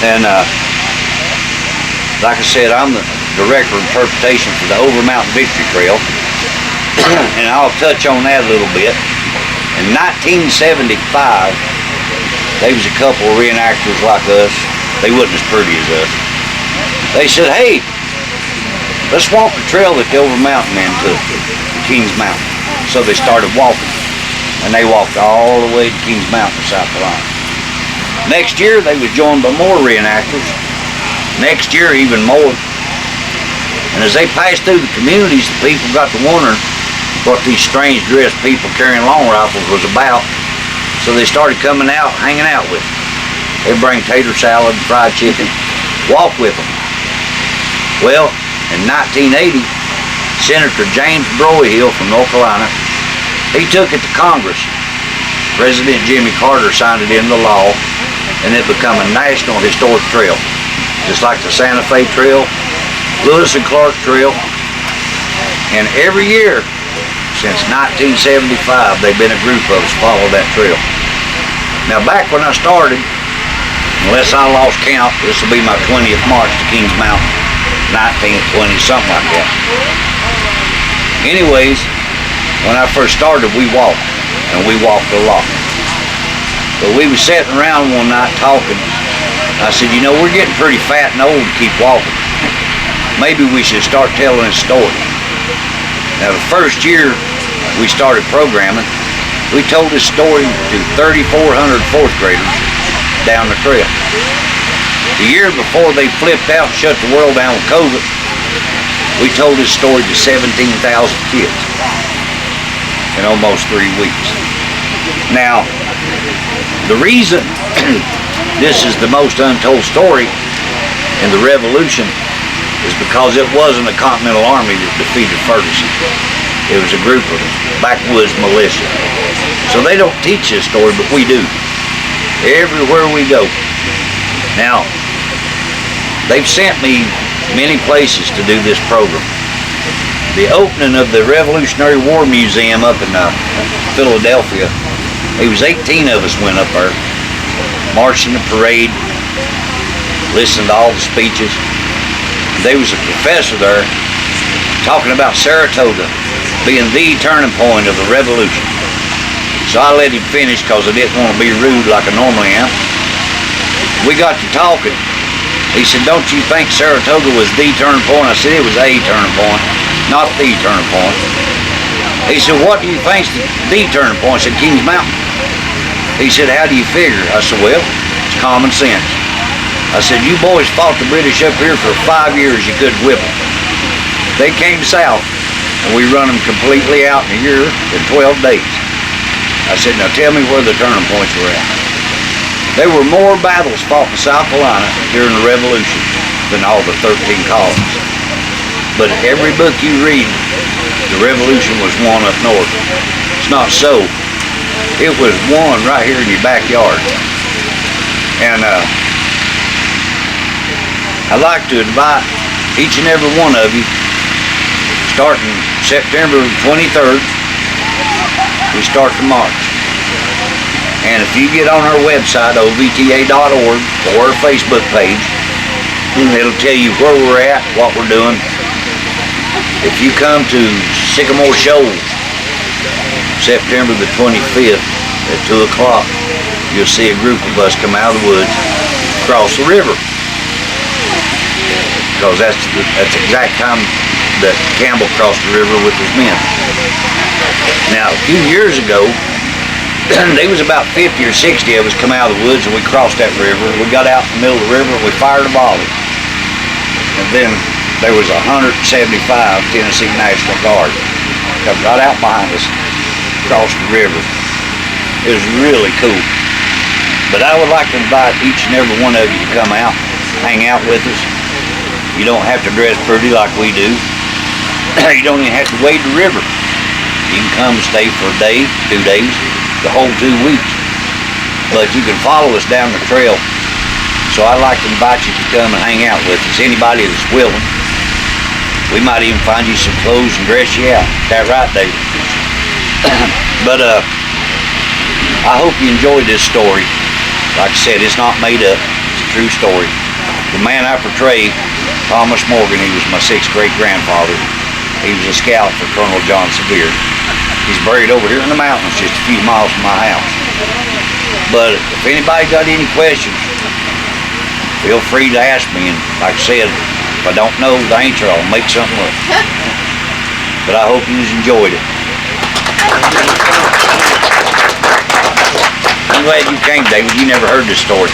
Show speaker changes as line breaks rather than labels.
And like I said, I'm the director of interpretation for the Over Mountain Victory Trail. And I'll touch on that a little bit. In 1975, there was a couple of reenactors like us. They wasn't as pretty as us. They said, hey, let's walk the trail that the Over Mountain men took, Kings Mountain. So they started walking. And they walked all the way to Kings Mountain, South Carolina. Next year, they was joined by more reenactors. Next year, even more. And as they passed through the communities, the people got to wondering what these strange dressed people carrying long rifles was about. So they started coming out, hanging out with them. They'd bring tater salad, fried chicken, walk with them. Well, in 1980, Senator James Broyhill from North Carolina, he took it to Congress. President Jimmy Carter signed it into law, and it became a National Historic Trail. Just like the Santa Fe Trail, Lewis and Clark Trail. And every year, since 1975, they've been a group of us follow that trail. Now back when I started, unless I lost count, this will be my 20th march to Kings Mountain, 1920, something like that. Anyways, when I first started, we walked, and we walked a lot. But we was sitting around one night talking. I said, you know, we're getting pretty fat and old to keep walking. Maybe we should start telling a story. Now the first year we started programming, we told this story to 3,400 fourth graders down the trail. The year before they flipped out and shut the world down with COVID, we told this story to 17,000 kids in almost 3 weeks. Now, the reason this is the most untold story in the Revolution is because it wasn't a Continental Army that defeated Ferguson. It was a group of backwoods militia. So they don't teach this story, but we do. Everywhere we go. Now, they've sent me many places to do this program. The opening of the Revolutionary War Museum up in Philadelphia, it was 18 of us went up there, marching the parade, listening to all the speeches. There was a professor there talking about Saratoga being the turning point of the Revolution. So I let him finish because I didn't want to be rude like I normally am. We got to talking. He said, don't you think Saratoga was the turning point? I said, it was a turning point, not the turning point. He said, what do you think's the turning point? I said, Kings Mountain. He said, how do you figure? I said, well, it's common sense. I said, you boys fought the British up here for 5 years, you couldn't whip them. They came south, and we run them completely out in a year in 12 days. I said, now tell me where the turning points were at. There were more battles fought in South Carolina during the Revolution than all the 13 colonies. But every book you read, the Revolution was won up north. It's not so. It was won right here in your backyard. And I'd like to invite each and every one of you, starting September 23rd, we start the march. And if you get on our website, OVTA.org, or our Facebook page, it'll tell you where we're at, what we're doing. If you come to Sycamore Shoal, September the 25th at 2 o'clock, you'll see a group of us come out of the woods, cross the river. Because that's the exact time that Campbell crossed the river with his men. Now, a few years ago, there was about 50 or 60 of us come out of the woods and we crossed that river. We got out in the middle of the river and we fired a volley. And then there was 175 Tennessee National Guard come right out behind us, across the river. It was really cool. But I would like to invite each and every one of you to come out, hang out with us. You don't have to dress pretty like we do. You don't even have to wade the river. You can come and stay for a day, 2 days, the whole 2 weeks. But you can follow us down the trail. So I'd like to invite you to come and hang out with us. Anybody that's willing. We might even find you some clothes and dress you out. Is that right, David? But I hope you enjoyed this story. Like I said, it's not made up. It's a true story. The man I portray, Thomas Morgan, he was my 6th great-grandfather. He was a scout for Colonel John Sevier. He's buried over here in the mountains, just a few miles from my house. But if anybody got any questions, feel free to ask me. And like I said, if I don't know the answer, I'll make something up. But I hope you enjoyed it. I'm glad you came, David. You never heard this story.